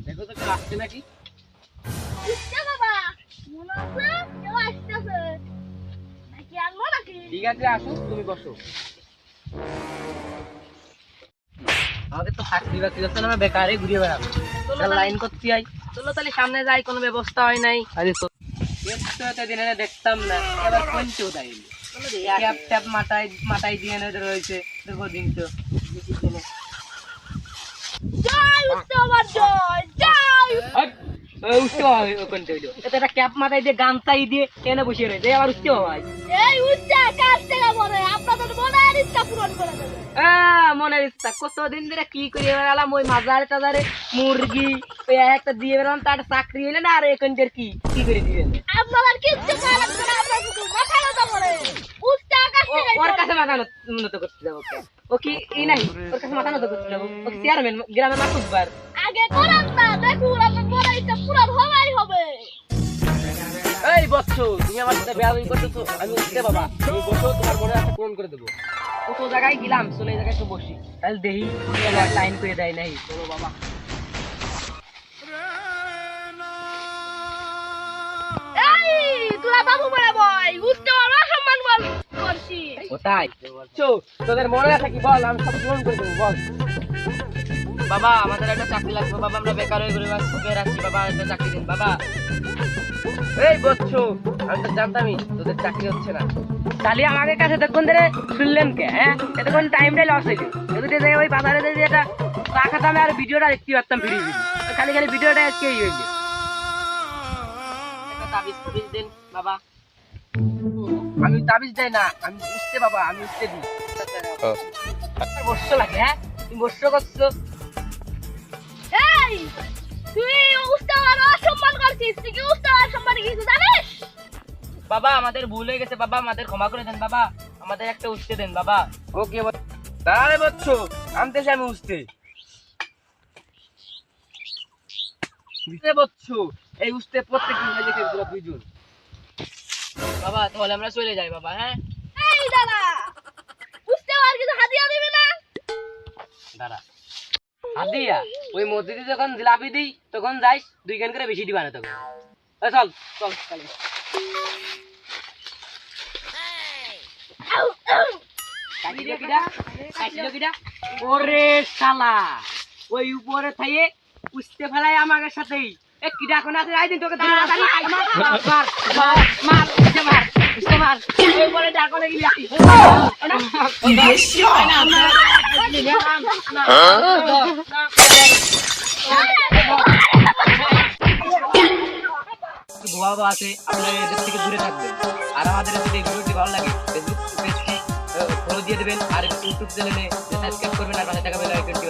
দেখো তো কেউ আসছে নাকি। ঠিক আছে আসো, তুমি বসো। আমাদের তো চাকরি বাকরি হচ্ছে না, আমরা বেকারে ঘুরিয়ে বেড়াবো। লাইন করতে যাই, চলো তাহলে সামনে যাই, কোনো ব্যবস্থা হয় নাই। আরে তো এতদিন দেখতাম না, এবার কোনটিও দেয়নি। ট্যাপ ট্যাপ মাথায় মাথায় দিয়ে রয়েছে, দেখো দিন তো ক্যাপ মাথায় দিয়ে গামছাই দিয়ে কেন বসে রয়েছে, আবার উঠতে হয়। মনের ইচ্ছা কতদিন ধরে কি করে বেড়ালাম, ওই মাজারে টাজারে মুরগি একটা দিয়ে বেড়ালাম, তার চাকরি হইলে না। আর এখন কি কি করে দিবেন? ওর কাছে মাথা নত করতে যাবো, ও কি ই নাই? ওর কাছে মাথা নত করতে যাবো, ও কি চেয়ারম্যান গ্রামের মাতুব্বার? এই বচ্চো, তুমি আমার সাথে বেয়াদবি করতেছো। আমি উঠতে বাবা, তুমি বসো, তোমার মনে আছে পূরণ করে দেবো। কত জায়গায় গেলাম, চলে এই জায়গায় তো বসি, তাহলে দেখি টাইম করে দেয় নাই। চলো বাবা। তোদের মনে আছে কি বল, আমি সব পূরণ করে দেবো, বল। বাবা আমাদের একটা চাকরি লাগবে বাবা, আমরা বেকার হয়ে ঘুরে রাখছি বাবা, একটা চাকরি দিন বাবা। এই বচ্চো, আমি তো জানতামই তোদের চাকরি হচ্ছে না। তাহলে আমাদের কাছে তখন ধরে শুনলেন কে? হ্যাঁ, এতক্ষণ টাইমটাই লস হইল। যদি ওই বাজারে যদি এটা চা খেতাম আর ভিডিওটা দেখতে পারতাম ফিরি ফিরি, খালি খালি ভিডিওটা আজকে হইল। তাবিজ তাবিজ দেন বাবা। আমি তাবিজ দেয় না, আমি বুঝতে বাবা, আমি বুঝতে দিই। বর্ষ লাগে, হ্যাঁ তুমি বর্ষ করছো। বাবা আমাদের ভুল হয়ে গেছে বাবা, আমাদের ক্ষমা করে দেন বাবা, আমাদের একটা উঠতে দেন বাবা। ওকে তাহলে বলছো আনতেছি আমি উঠতে বলছো, এই উঠতে প্রত্যেক দিন দেখে দুইজন বাবা। তাহলে আমরা চলে যাই বাবা। হ্যাঁ দাঁড়া, হাদিয়া ওই মসজিদে যখন জিলাপি দিই তখন যাইস, 2 খান করে বেশি দিবা না তখন। চল চল চল। ওরে শালা, ওই উপরে থাইয়ে পুষতে ফেলাই আমাদের সাথেই। কিডা কোন আছে আই দিন তোকে ভুয়া আছে, আপনারা এদের থেকে দূরে থাকবেন। আর আমাদের যদি ভিডিওটি ভালো লাগে ফেসবুক পেজটি ফলো দিয়ে দেবেন, আর ইউটিউব চ্যানেলে সাবস্ক্রাইব করবেন, আর পাশে থাকা বেল আইকনটি